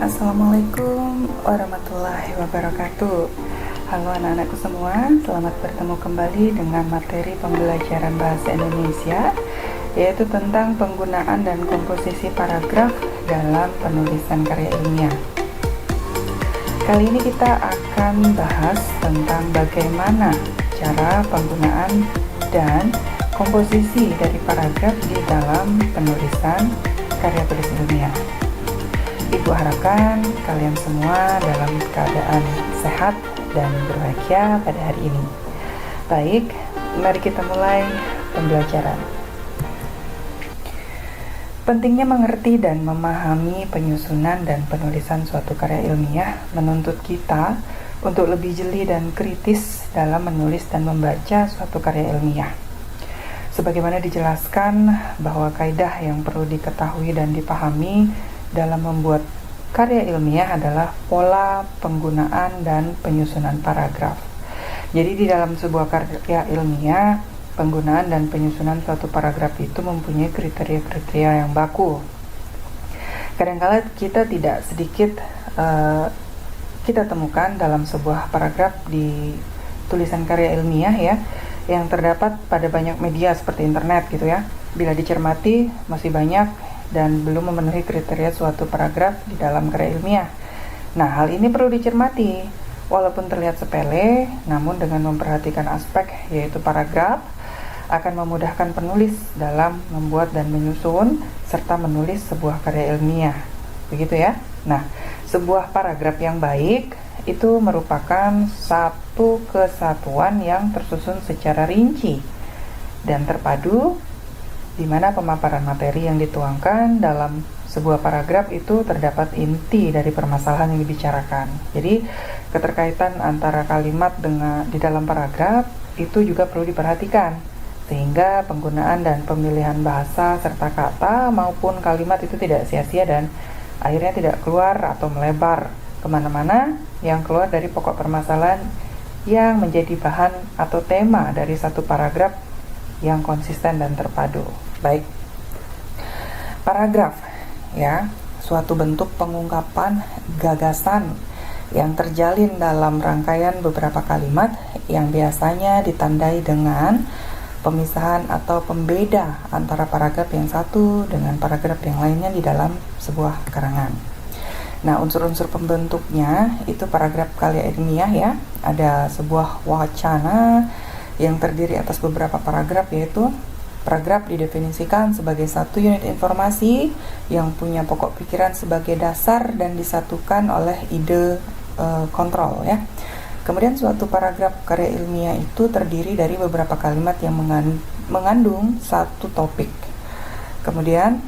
Assalamualaikum warahmatullahi wabarakatuh. Halo anak-anakku semua, selamat bertemu kembali dengan materi pembelajaran bahasa Indonesia, yaitu tentang penggunaan dan komposisi paragraf dalam penulisan karya ilmiah. Kali ini kita akan bahas tentang bagaimana cara penggunaan dan komposisi dari paragraf di dalam penulisan karya tulis ilmiah. Ibu harapkan kalian semua dalam keadaan sehat dan berbahagia pada hari ini. Baik, mari kita mulai pembelajaran. Pentingnya mengerti dan memahami penyusunan dan penulisan suatu karya ilmiah menuntut kita untuk lebih jeli dan kritis dalam menulis dan membaca suatu karya ilmiah. Sebagaimana dijelaskan bahwa kaidah yang perlu diketahui dan dipahami dalam membuat karya ilmiah adalah pola penggunaan dan penyusunan paragraf. Jadi di dalam sebuah karya ilmiah, penggunaan dan penyusunan suatu paragraf itu mempunyai kriteria-kriteria yang baku. Kadang-kala kita tidak sedikit kita temukan dalam sebuah paragraf di tulisan karya ilmiah ya, yang terdapat pada banyak media seperti internet gitu ya. Bila dicermati masih banyak dan belum memenuhi kriteria suatu paragraf di dalam karya ilmiah. Nah, hal ini perlu dicermati. Walaupun terlihat sepele, namun dengan memperhatikan aspek yaitu paragraf akan memudahkan penulis dalam membuat dan menyusun serta menulis sebuah karya ilmiah. Begitu ya. Nah, sebuah paragraf yang baik itu merupakan satu kesatuan yang tersusun secara rinci dan terpadu, di mana pemaparan materi yang dituangkan dalam sebuah paragraf itu terdapat inti dari permasalahan yang dibicarakan. Jadi, keterkaitan antara kalimat di dalam paragraf itu juga perlu diperhatikan, sehingga penggunaan dan pemilihan bahasa serta kata maupun kalimat itu tidak sia-sia dan akhirnya tidak keluar atau melebar kemana-mana yang keluar dari pokok permasalahan yang menjadi bahan atau tema dari satu paragraf yang konsisten dan terpadu. Baik, paragraf ya, suatu bentuk pengungkapan gagasan yang terjalin dalam rangkaian beberapa kalimat yang biasanya ditandai dengan pemisahan atau pembeda antara paragraf yang satu dengan paragraf yang lainnya di dalam sebuah karangan. Nah, unsur-unsur pembentuknya itu paragraf karya ilmiah ya, ada sebuah wacana yang terdiri atas beberapa paragraf, yaitu paragraf didefinisikan sebagai satu unit informasi yang punya pokok pikiran sebagai dasar dan disatukan oleh ide kontrol ya. Kemudian suatu paragraf karya ilmiah itu terdiri dari beberapa kalimat yang mengandung satu topik. Kemudian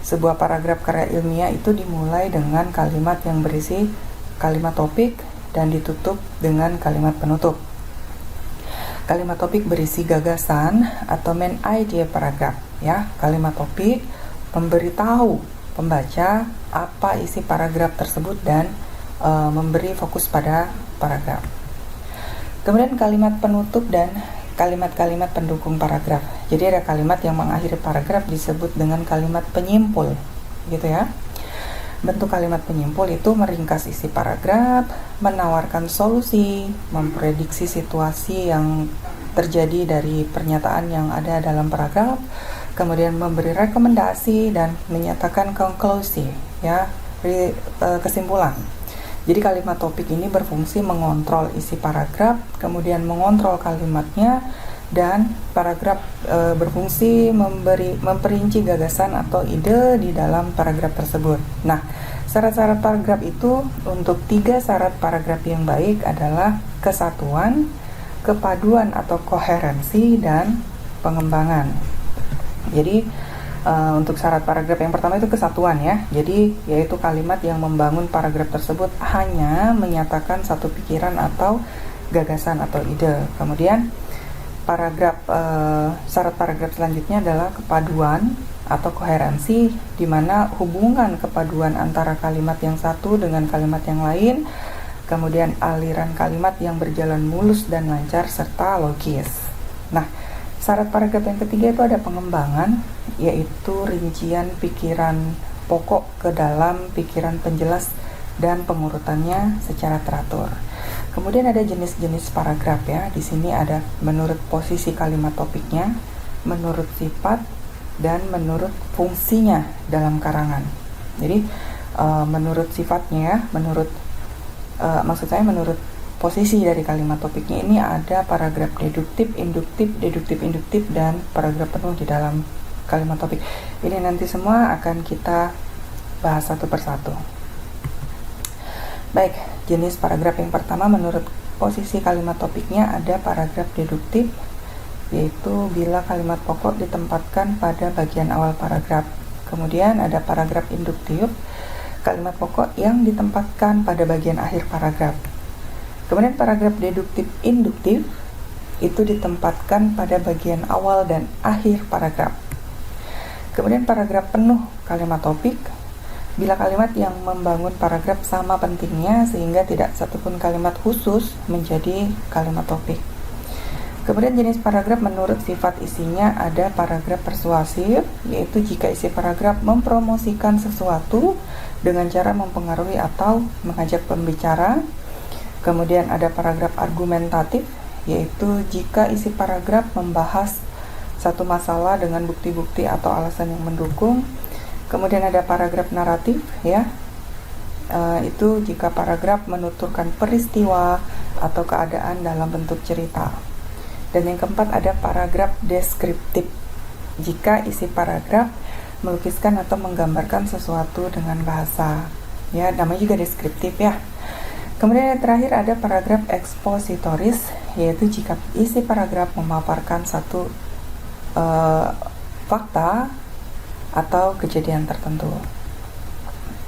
sebuah paragraf karya ilmiah itu dimulai dengan kalimat yang berisi kalimat topik dan ditutup dengan kalimat penutup. Kalimat topik berisi gagasan atau main idea paragraf ya. Kalimat topik memberitahu pembaca apa isi paragraf tersebut dan memberi fokus pada paragraf. Kemudian kalimat penutup dan kalimat-kalimat pendukung paragraf. Jadi ada kalimat yang mengakhiri paragraf disebut dengan kalimat penyimpul gitu ya. Bentuk kalimat penyimpul itu meringkas isi paragraf, menawarkan solusi, memprediksi situasi yang terjadi dari pernyataan yang ada dalam paragraf, kemudian memberi rekomendasi dan menyatakan konklusi, ya, kesimpulan. Jadi kalimat topik ini berfungsi mengontrol isi paragraf, kemudian mengontrol kalimatnya, dan paragraf berfungsi memperinci gagasan atau ide di dalam paragraf tersebut. Nah, syarat-syarat paragraf itu untuk 3 syarat paragraf yang baik adalah kesatuan, kepaduan atau koherensi, dan pengembangan. Jadi untuk syarat paragraf yang pertama itu kesatuan ya. Jadi yaitu kalimat yang membangun paragraf tersebut hanya menyatakan satu pikiran atau gagasan atau ide. Kemudian syarat paragraf selanjutnya adalah kepaduan atau koherensi, di mana hubungan kepaduan antara kalimat yang satu dengan kalimat yang lain, kemudian aliran kalimat yang berjalan mulus dan lancar serta logis. Nah, syarat paragraf yang ketiga itu ada pengembangan, yaitu rincian pikiran pokok ke dalam pikiran penjelas dan pengurutannya secara teratur. Kemudian ada jenis-jenis paragraf ya. Di sini ada menurut posisi kalimat topiknya, menurut sifat, dan menurut fungsinya dalam karangan. Jadi menurut sifatnya ya, maksud saya menurut posisi dari kalimat topiknya ini ada paragraf deduktif, induktif, dan paragraf penuh di dalam kalimat topik. Ini nanti semua akan kita bahas satu persatu. Baik, jenis paragraf yang pertama menurut posisi kalimat topiknya ada paragraf deduktif, yaitu bila kalimat pokok ditempatkan pada bagian awal paragraf. Kemudian ada paragraf induktif, kalimat pokok yang ditempatkan pada bagian akhir paragraf. Kemudian paragraf deduktif induktif itu ditempatkan pada bagian awal dan akhir paragraf. Kemudian paragraf penuh kalimat topik, bila kalimat yang membangun paragraf sama pentingnya sehingga tidak satupun kalimat khusus menjadi kalimat topik. Kemudian jenis paragraf menurut sifat isinya ada paragraf persuasif, yaitu jika isi paragraf mempromosikan sesuatu dengan cara mempengaruhi atau mengajak pembicara. Kemudian ada paragraf argumentatif, yaitu jika isi paragraf membahas satu masalah dengan bukti-bukti atau alasan yang mendukung. Kemudian ada paragraf naratif ya, itu jika paragraf menuturkan peristiwa atau keadaan dalam bentuk cerita. Dan yang keempat ada paragraf deskriptif, jika isi paragraf melukiskan atau menggambarkan sesuatu dengan bahasa, ya namanya juga deskriptif ya. Kemudian yang terakhir ada paragraf ekspositoris, yaitu jika isi paragraf memaparkan satu fakta atau kejadian tertentu.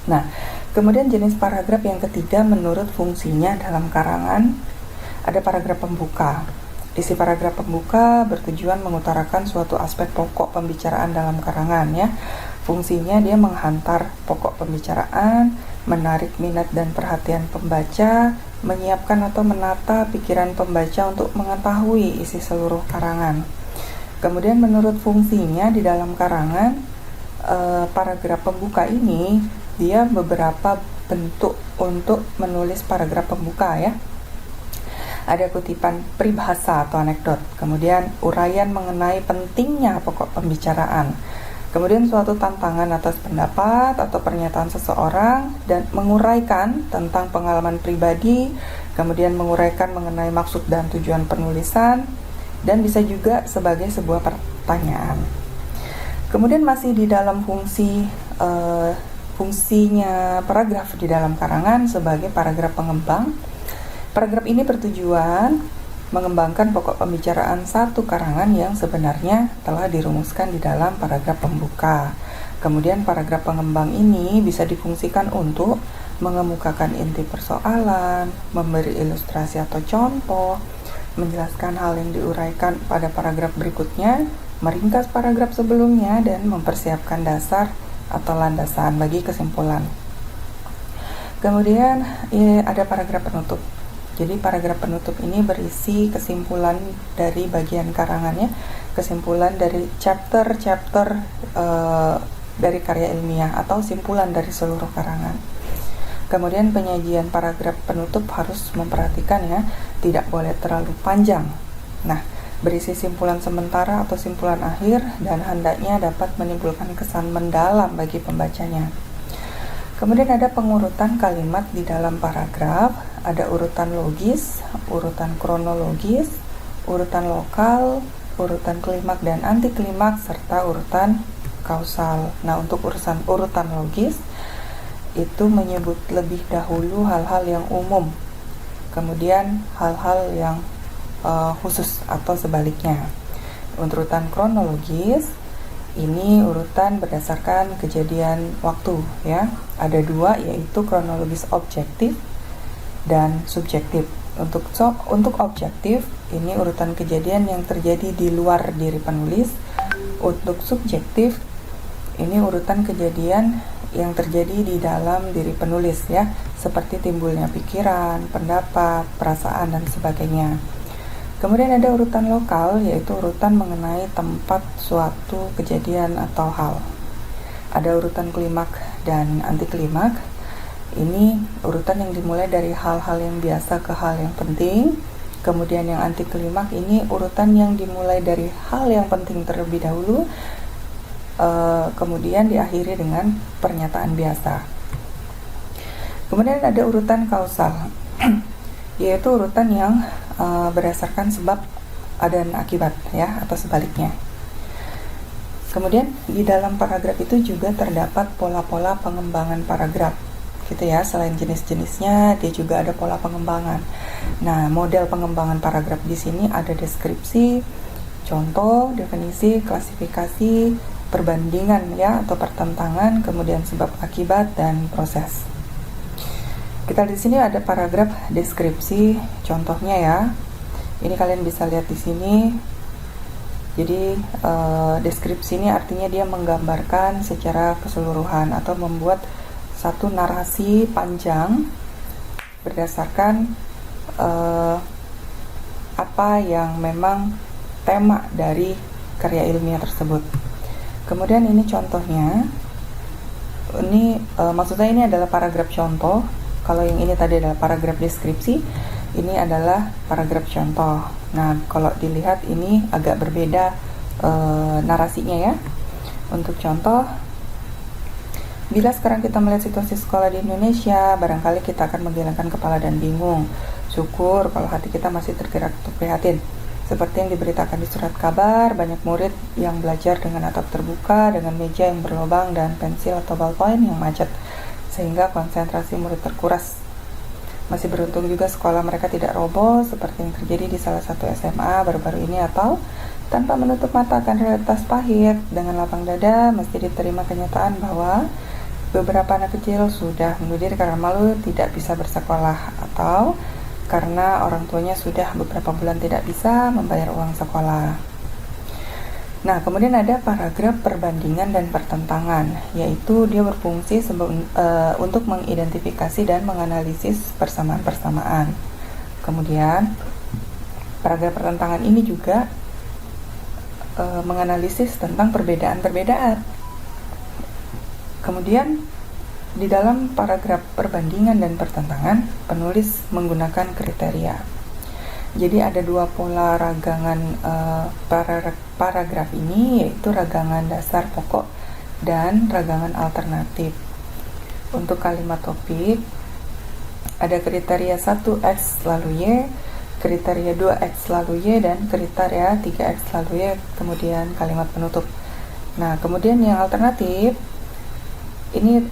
Nah, kemudian jenis paragraf yang ketiga menurut fungsinya dalam karangan ada paragraf pembuka. Isi paragraf pembuka bertujuan mengutarakan suatu aspek pokok pembicaraan dalam karangan ya. Fungsinya dia menghantar pokok pembicaraan, menarik minat dan perhatian pembaca, menyiapkan atau menata pikiran pembaca untuk mengetahui isi seluruh karangan. Kemudian menurut fungsinya di dalam karangan, paragraf pembuka ini dia beberapa bentuk untuk menulis paragraf pembuka ya. Ada kutipan peribahasa atau anekdot, kemudian uraian mengenai pentingnya pokok pembicaraan, kemudian suatu tantangan atas pendapat atau pernyataan seseorang, dan menguraikan tentang pengalaman pribadi, kemudian menguraikan mengenai maksud dan tujuan penulisan, dan bisa juga sebagai sebuah pertanyaan. Kemudian masih di dalam fungsinya paragraf di dalam karangan sebagai paragraf pengembang. Paragraf ini bertujuan mengembangkan pokok pembicaraan satu karangan yang sebenarnya telah dirumuskan di dalam paragraf pembuka. Kemudian paragraf pengembang ini bisa difungsikan untuk mengemukakan inti persoalan, memberi ilustrasi atau contoh, menjelaskan hal yang diuraikan pada paragraf berikutnya, meringkas paragraf sebelumnya, dan mempersiapkan dasar atau landasan bagi kesimpulan. Kemudian ada paragraf penutup. Jadi paragraf penutup ini berisi kesimpulan dari bagian karangannya, kesimpulan dari chapter-chapter dari karya ilmiah atau simpulan dari seluruh karangan. Kemudian penyajian paragraf penutup harus memperhatikan ya, tidak boleh terlalu panjang. Nah, berisi simpulan sementara atau simpulan akhir, dan hendaknya dapat menimbulkan kesan mendalam bagi pembacanya. Kemudian ada pengurutan kalimat di dalam paragraf, ada urutan logis, urutan kronologis, urutan lokal, urutan klimaks dan anti klimaks, serta urutan kausal. Nah, untuk urutan logis itu menyebut lebih dahulu hal-hal yang umum, kemudian hal-hal yang khusus atau sebaliknya. Urutan kronologis ini urutan berdasarkan kejadian waktu ya. Ada dua, yaitu kronologis objektif dan subjektif. Untuk objektif ini urutan kejadian yang terjadi di luar diri penulis. Untuk subjektif ini urutan kejadian yang terjadi di dalam diri penulis ya, seperti timbulnya pikiran, pendapat, perasaan, dan sebagainya. Kemudian ada urutan lokal, yaitu urutan mengenai tempat suatu kejadian atau hal. Ada urutan klimaks dan anti klimaks. Ini urutan yang dimulai dari hal-hal yang biasa ke hal yang penting. Kemudian yang anti klimak ini urutan yang dimulai dari hal yang penting terlebih dahulu, kemudian diakhiri dengan pernyataan biasa. Kemudian ada urutan kausal, yaitu urutan yang berdasarkan sebab dan akibat, ya, atau sebaliknya. Kemudian di dalam paragraf itu juga terdapat pola-pola pengembangan paragraf, gitu ya. Selain jenis-jenisnya, dia juga ada pola pengembangan. Nah, model pengembangan paragraf di sini ada deskripsi, contoh, definisi, klasifikasi, perbandingan, ya, atau pertentangan, kemudian sebab akibat dan proses. Kita di sini ada paragraf deskripsi, contohnya ya. Ini kalian bisa lihat di sini. Jadi deskripsi ini artinya dia menggambarkan secara keseluruhan atau membuat satu narasi panjang berdasarkan apa yang memang tema dari karya ilmiah tersebut. Kemudian ini contohnya. Ini maksudnya ini adalah paragraf contoh. Kalau yang ini tadi adalah paragraf deskripsi, ini adalah paragraf contoh. Nah, kalau dilihat ini agak berbeda narasinya ya. Untuk contoh, bila sekarang kita melihat situasi sekolah di Indonesia, barangkali kita akan menggelengkan kepala dan bingung. Syukur kalau hati kita masih tergerak untuk prihatin. Seperti yang diberitakan di surat kabar, banyak murid yang belajar dengan atap terbuka, dengan meja yang berlubang dan pensil atau ballpoint yang macet, sehingga konsentrasi murid terkuras. Masih beruntung juga sekolah mereka tidak roboh seperti yang terjadi di salah satu SMA baru-baru ini, atau tanpa menutup mata akan realitas pahit, dengan lapang dada mesti diterima kenyataan bahwa beberapa anak kecil sudah bunuh diri karena malu tidak bisa bersekolah, atau karena orang tuanya sudah beberapa bulan tidak bisa membayar uang sekolah. Nah, kemudian ada paragraf perbandingan dan pertentangan, yaitu dia berfungsi untuk mengidentifikasi dan menganalisis persamaan-persamaan. Kemudian, paragraf pertentangan ini juga menganalisis tentang perbedaan-perbedaan. Kemudian, di dalam paragraf perbandingan dan pertentangan, penulis menggunakan kriteria. Jadi ada dua pola ragangan paragraf ini, yaitu ragangan dasar pokok dan ragangan alternatif. Untuk kalimat topik, ada kriteria 1X lalu Y, kriteria 2X lalu Y, dan kriteria 3X lalu Y, kemudian kalimat penutup. Nah, kemudian yang alternatif, ini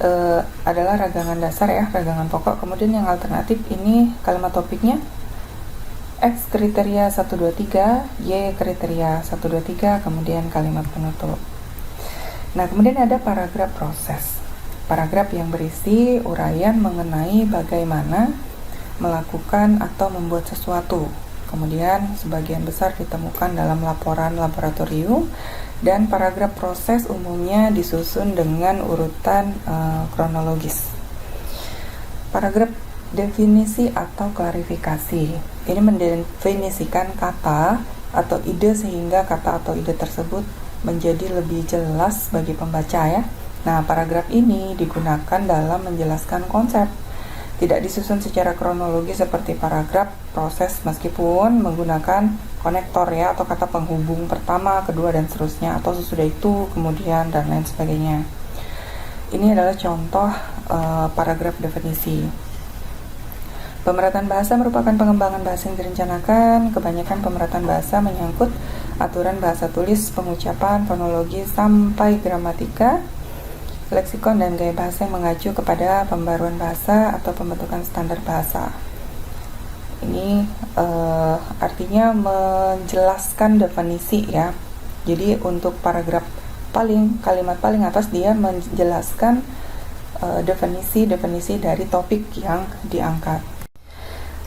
adalah ragangan dasar ya, ragangan pokok. Kemudian yang alternatif ini kalimat topiknya X kriteria 123, Y kriteria 123, kemudian kalimat penutup. Nah, kemudian ada paragraf proses. Paragraf yang berisi uraian mengenai bagaimana melakukan atau membuat sesuatu. Kemudian sebagian besar ditemukan dalam laporan laboratorium, dan paragraf proses umumnya disusun dengan urutan kronologis. Paragraf definisi atau klarifikasi. Ini mendefinisikan kata atau ide sehingga kata atau ide tersebut menjadi lebih jelas bagi pembaca ya. Nah, paragraf ini digunakan dalam menjelaskan konsep. Tidak disusun secara kronologi seperti paragraf proses, meskipun menggunakan konektor ya, atau kata penghubung pertama, kedua, dan seterusnya, atau sesudah itu, kemudian, dan lain sebagainya. Ini adalah contoh paragraf definisi. Pemerataan bahasa merupakan pengembangan bahasa yang direncanakan. Kebanyakan pemerataan bahasa menyangkut aturan bahasa tulis, pengucapan, fonologi, sampai gramatika, leksikon, dan gaya bahasa yang mengacu kepada pembaruan bahasa atau pembentukan standar bahasa. Ini artinya menjelaskan definisi ya. Jadi untuk paragraf kalimat paling atas dia menjelaskan definisi dari topik yang diangkat.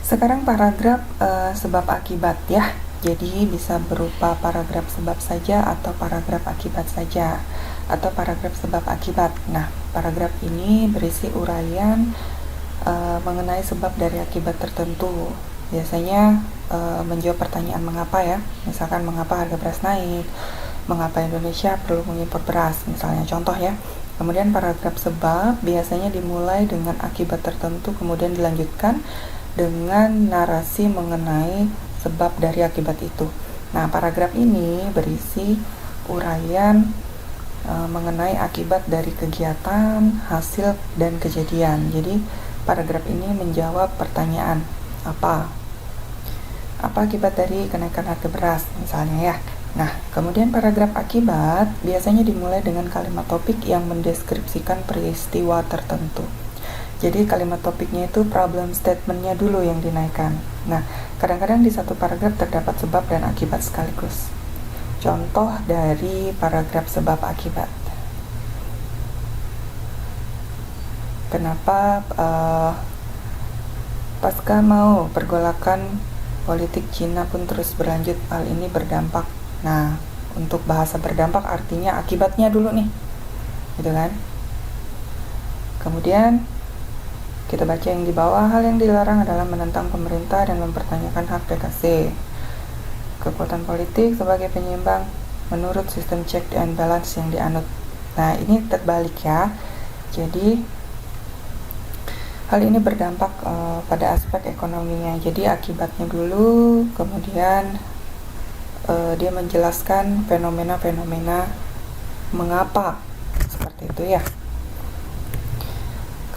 Sekarang paragraf sebab akibat ya. Jadi bisa berupa paragraf sebab saja atau paragraf akibat saja, atau paragraf sebab akibat. Nah, paragraf ini berisi uraian mengenai sebab dari akibat tertentu. Biasanya menjawab pertanyaan mengapa ya. Misalkan mengapa harga beras naik, mengapa Indonesia perlu mengimpor beras, misalnya contoh ya. Kemudian paragraf sebab biasanya dimulai dengan akibat tertentu, kemudian dilanjutkan dengan narasi mengenai sebab dari akibat itu. Nah, paragraf ini berisi uraian mengenai akibat dari kegiatan, hasil, dan kejadian. Jadi, paragraf ini menjawab pertanyaan apa akibat dari kenaikan harga beras misalnya ya. Nah, kemudian paragraf akibat biasanya dimulai dengan kalimat topik yang mendeskripsikan peristiwa tertentu. Jadi kalimat topiknya itu problem statement-nya dulu yang dinaikkan. Nah, kadang-kadang di satu paragraf terdapat sebab dan akibat sekaligus. Contoh dari paragraf sebab akibat. Kenapa pasca mau pergolakan politik Cina pun terus berlanjut, hal ini berdampak. Nah, untuk bahasa berdampak artinya akibatnya dulu nih, gitu kan. Kemudian kita baca yang di bawah. Hal yang dilarang adalah menentang pemerintah dan mempertanyakan hak PKC. Kekuatan politik sebagai penyeimbang menurut sistem check and balance yang dianut. Nah, ini terbalik ya. Jadi hal ini berdampak pada aspek ekonominya. Jadi akibatnya dulu, kemudian dia menjelaskan fenomena-fenomena mengapa seperti itu ya.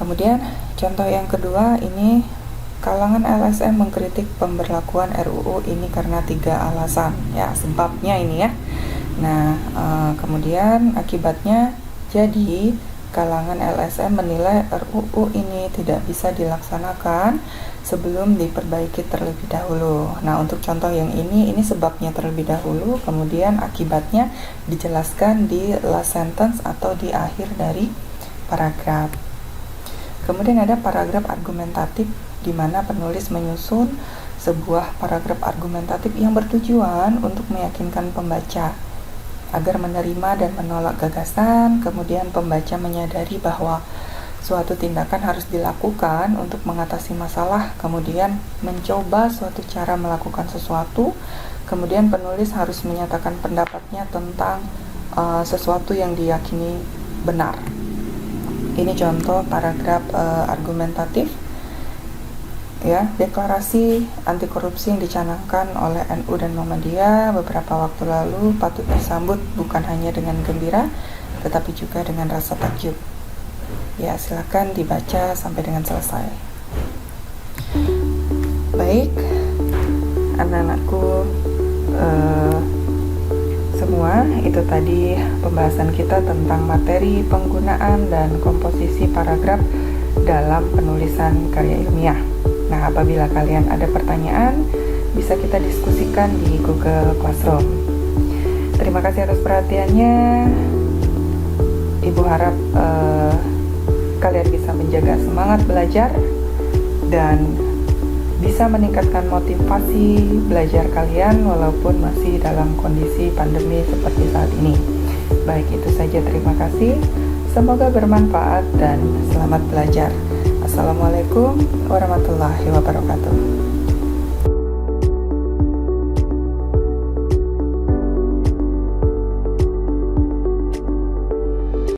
Kemudian contoh yang kedua ini, kalangan LSM mengkritik pemberlakuan RUU ini karena 3 alasan ya, sebabnya ini ya. Nah, kemudian akibatnya jadi kalangan LSM menilai RUU ini tidak bisa dilaksanakan sebelum diperbaiki terlebih dahulu. Nah, untuk contoh yang ini sebabnya terlebih dahulu, kemudian akibatnya dijelaskan di last sentence atau di akhir dari paragraf. Kemudian ada paragraf argumentatif, di mana penulis menyusun sebuah paragraf argumentatif yang bertujuan untuk meyakinkan pembaca agar menerima dan menolak gagasan. Kemudian pembaca menyadari bahwa suatu tindakan harus dilakukan untuk mengatasi masalah, kemudian mencoba suatu cara melakukan sesuatu, kemudian penulis harus menyatakan pendapatnya tentang sesuatu yang diyakini benar. Ini contoh paragraf argumentatif ya. Deklarasi anti korupsi yang dicanangkan oleh NU dan Muhammadiyah beberapa waktu lalu patut disambut bukan hanya dengan gembira tetapi juga dengan rasa takjub. Ya, silakan dibaca sampai dengan selesai. Baik, anak-anakku semua, itu tadi pembahasan kita tentang materi penggunaan dan komposisi paragraf dalam penulisan karya ilmiah. Nah, apabila kalian ada pertanyaan, bisa kita diskusikan di Google Classroom. Terima kasih atas perhatiannya. Ibu harap kalian bisa menjaga semangat belajar dan bisa meningkatkan motivasi belajar kalian walaupun masih dalam kondisi pandemi seperti saat ini. Baik, itu saja. Terima kasih. Semoga bermanfaat dan selamat belajar. Assalamualaikum warahmatullahi wabarakatuh.